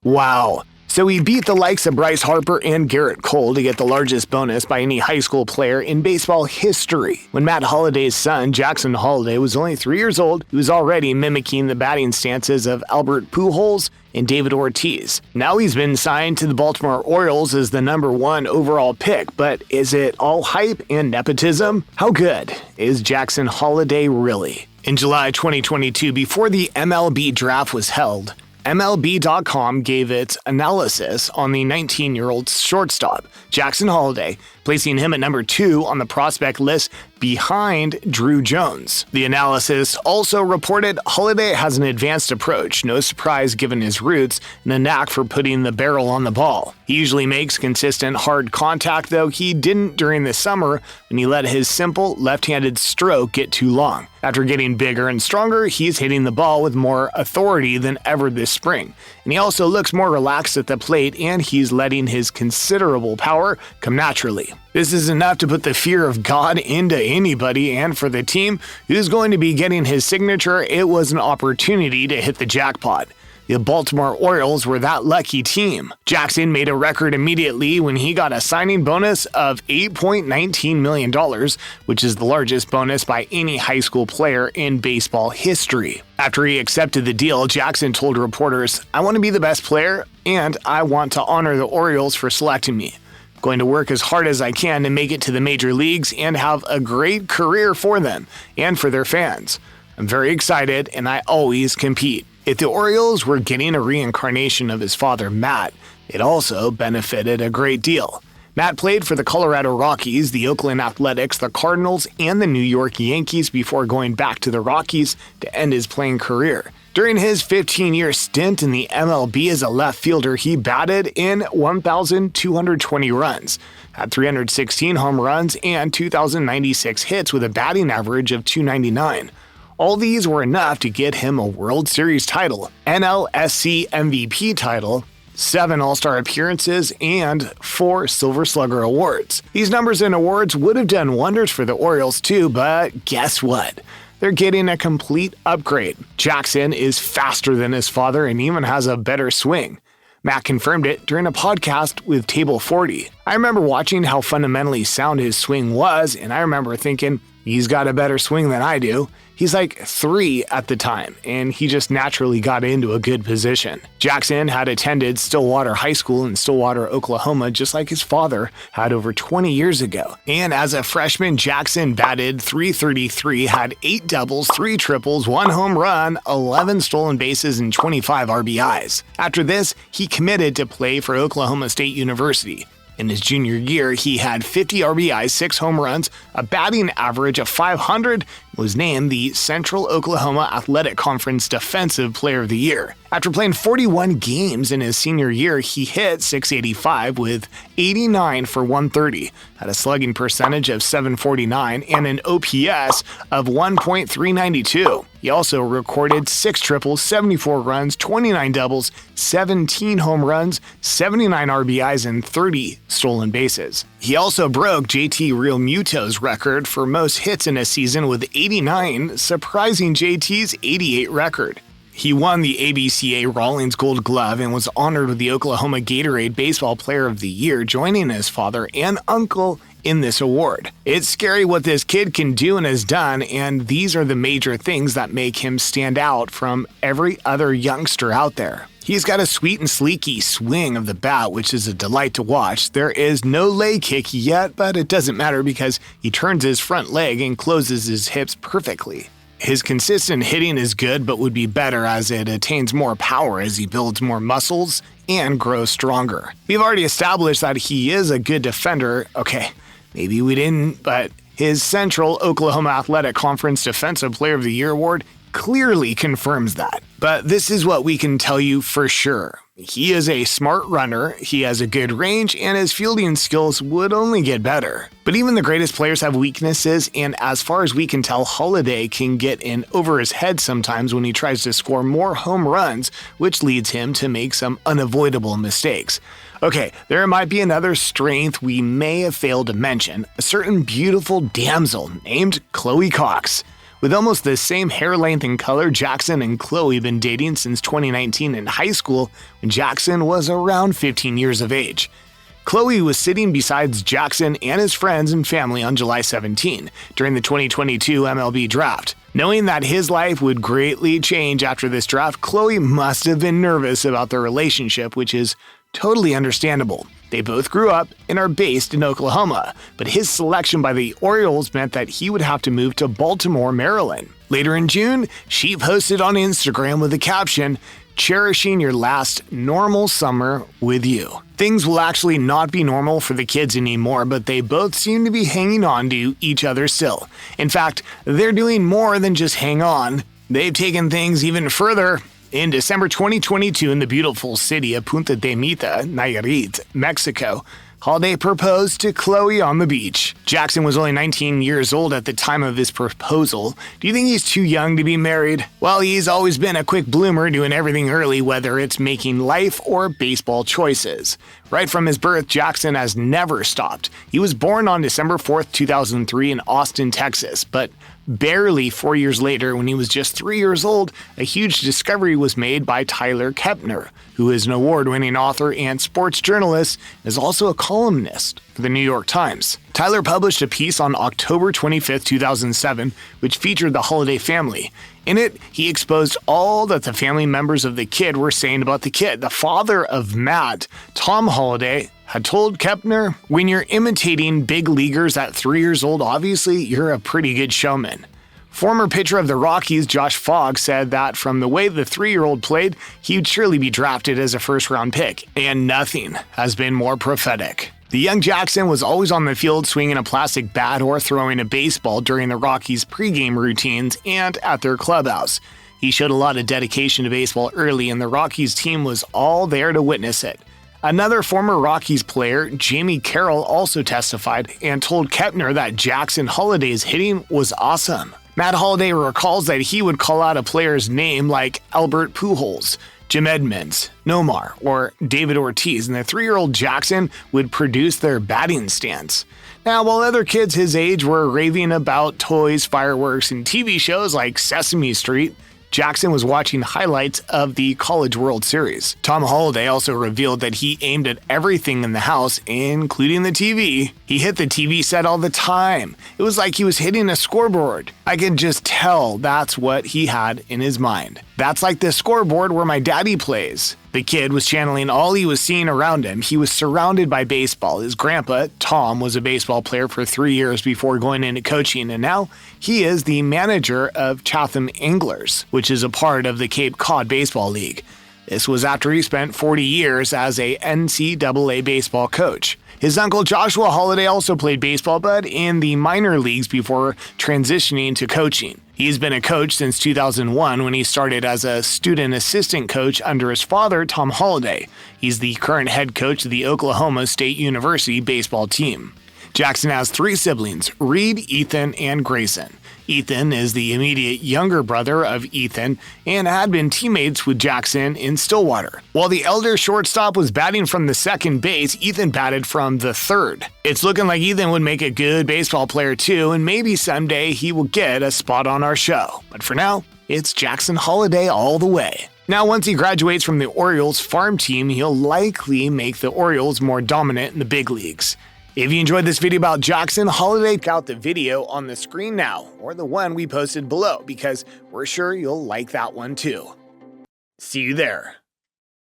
Wow. So he beat the likes of Bryce, Harper, and Gerrit to get the largest bonus by any high school player in baseball history. When Matt Holliday's son, Jackson Holliday, was only 3 years old, he was already mimicking the batting stances of Albert Pujols and David Ortiz. Now he's been signed to the Baltimore Orioles as the #1 overall pick, but is it all hype and nepotism? How good is Jackson Holliday really? In July 2022, before the MLB draft was held, MLB.com gave its analysis on the 19-year-old shortstop, Jackson Holliday, placing him at number 2 on the prospect list behind Drew Jones. The analysis also reported Holliday has an advanced approach, no surprise given his roots, and a knack for putting the barrel on the ball. He usually makes consistent hard contact, though he didn't during the summer when he let his simple left-handed stroke get too long. After getting bigger and stronger, he's hitting the ball with more authority than ever this spring. And he also looks more relaxed at the plate, and he's letting his considerable power come naturally. This is enough to put the fear of God into anybody, and for the team who's going to be getting his signature, it was an opportunity to hit the jackpot. The Baltimore Orioles were that lucky team. Jackson made a record immediately when he got a signing bonus of $8.19 million, which is the largest bonus by any high school player in baseball history. After he accepted the deal, Jackson told reporters, "I want to be the best player, and I want to honor the Orioles for selecting me. I'm going to work as hard as I can to make it to the major leagues and have a great career for them and for their fans. I'm very excited, and I always compete." If the Orioles were getting a reincarnation of his father, Matt, it also benefited a great deal. Matt played for the Colorado Rockies, the Oakland Athletics, the Cardinals, and the New York Yankees before going back to the Rockies to end his playing career. During his 15-year stint in the MLB as a left fielder, he batted in 1,220 runs, had 316 home runs, and 2,096 hits with a batting average of .299. All these were enough to get him a World Series title, NLSC MVP title, 7 All-Star appearances, and 4 Silver Slugger awards. These numbers and awards would have done wonders for the Orioles too, but guess what? They're getting a complete upgrade. Jackson is faster than his father and even has a better swing. Matt confirmed it during a podcast with Table 40. I remember watching how fundamentally sound his swing was, and I remember thinking, he's got a better swing than I do. He's like 3 at the time, and he just naturally got into a good position. Jackson had attended Stillwater High School in Stillwater, Oklahoma, just like his father had over 20 years ago. And as a freshman, Jackson batted .333, had 8 doubles, 3 triples, 1 home run, 11 stolen bases, and 25 RBIs. After this, he committed to play for Oklahoma State University. In his junior year, he had 50 RBIs, 6 home runs, a batting average of .500, was named the Central Oklahoma Athletic Conference Defensive Player of the Year. After playing 41 games in his senior year, he hit .685 with 89 for 130, had a slugging percentage of .749, and an OPS of 1.392. He also recorded 6 triples, 74 runs, 29 doubles, 17 home runs, 79 RBIs, and 30 stolen bases. He also broke JT Realmuto's record for most hits in a season with 89, surprising JT's 88 record. He won the ABCA Rawlings Gold Glove and was honored with the Oklahoma Gatorade Baseball Player of the Year, joining his father and uncle in this award. It's scary what this kid can do and has done, and these are the major things that make him stand out from every other youngster out there. He's got a sweet and sleeky swing of the bat, which is a delight to watch. There is no leg kick yet, but it doesn't matter because he turns his front leg and closes his hips perfectly. His consistent hitting is good, but would be better as it attains more power as he builds more muscles and grows stronger. We've already established that he is a good defender. Okay, maybe we didn't, but his Central Oklahoma Athletic Conference Defensive Player of the Year award clearly confirms that. But this is what we can tell you for sure. He is a smart runner, he has a good range, and his fielding skills would only get better. But even the greatest players have weaknesses, and as far as we can tell, Holliday can get in over his head sometimes when he tries to score more home runs, which leads him to make some unavoidable mistakes. Okay, there might be another strength we may have failed to mention, a certain beautiful damsel named Chloe Cox. With almost the same hair length and color, Jackson and Chloe have been dating since 2019 in high school when Jackson was around 15 years of age. Chloe was sitting beside Jackson and his friends and family on July 17 during the 2022 MLB draft. Knowing that his life would greatly change after this draft, Chloe must have been nervous about their relationship, which is totally understandable. They both grew up and are based in Oklahoma, but his selection by the Orioles meant that he would have to move to Baltimore, Maryland. Later in June, she posted on Instagram with the caption, "Cherishing your last normal summer with you." Things will actually not be normal for the kids anymore, but they both seem to be hanging on to each other still. In fact, they're doing more than just hang on. They've taken things even further. In December 2022, in the beautiful city of Punta de Mita, Nayarit, Mexico, Holliday proposed to Chloe on the beach. Jackson was only 19 years old at the time of his proposal. Do you think he's too young to be married? Well, he's always been a quick bloomer, doing everything early, whether it's making life or baseball choices. Right from his birth, Jackson has never stopped. He was born on December 4th, 2003 in Austin, Texas, but barely 4 years later, when he was just 3 years old, a huge discovery was made by Tyler Kepner, who is an award-winning author and sports journalist, and is also a columnist for the New York Times. Tyler published a piece on October 25, 2007, which featured the Holliday family. In it, he exposed all that the family members of the kid were saying about the kid. The father of Matt, Tom Holliday, had told Kepner, "When you're imitating big leaguers at 3 years old, obviously you're a pretty good showman." Former pitcher of the Rockies, Josh Fogg, said that from the way the 3-year-old played, he would surely be drafted as a first-round pick, and nothing has been more prophetic. The young Jackson was always on the field swinging a plastic bat or throwing a baseball during the Rockies' pregame routines and at their clubhouse. He showed a lot of dedication to baseball early, and the Rockies team was all there to witness it. Another former Rockies player, Jamie Carroll, also testified and told Kepner that Jackson Holliday's hitting was awesome. Matt Holliday recalls that he would call out a player's name like Albert Pujols, Jim Edmonds, Nomar, or David Ortiz, and the 3-year-old Jackson would produce their batting stance. Now, while other kids his age were raving about toys, fireworks, and TV shows like Sesame Street, Jackson was watching highlights of the College World Series. Tom Holliday also revealed that he aimed at everything in the house, including the TV. He hit the TV set all the time. It was like he was hitting a scoreboard. I could just tell that's what he had in his mind. "That's like the scoreboard where my daddy plays." The kid was channeling all he was seeing around him. He was surrounded by baseball. His grandpa, Tom, was a baseball player for 3 years before going into coaching, and now he is the manager of Chatham Anglers, which is a part of the Cape Cod Baseball League. This was after he spent 40 years as a NCAA baseball coach. His uncle Joshua Holliday also played baseball, but in the minor leagues before transitioning to coaching. He's been a coach since 2001 when he started as a student assistant coach under his father, Tom Holliday. He's the current head coach of the Oklahoma State University baseball team. Jackson has 3 siblings, Reed, Ethan, and Grayson. Ethan is the immediate younger brother of Ethan and had been teammates with Jackson in Stillwater. While the elder shortstop was batting from the second base, Ethan batted from the third. It's looking like Ethan would make a good baseball player too, and maybe someday he will get a spot on our show. But for now, it's Jackson Holliday all the way. Now, once he graduates from the Orioles farm team, he'll likely make the Orioles more dominant in the big leagues. If you enjoyed this video about Jackson Holliday, check out the video on the screen now, or the one we posted below, because we're sure you'll like that one too. See you there.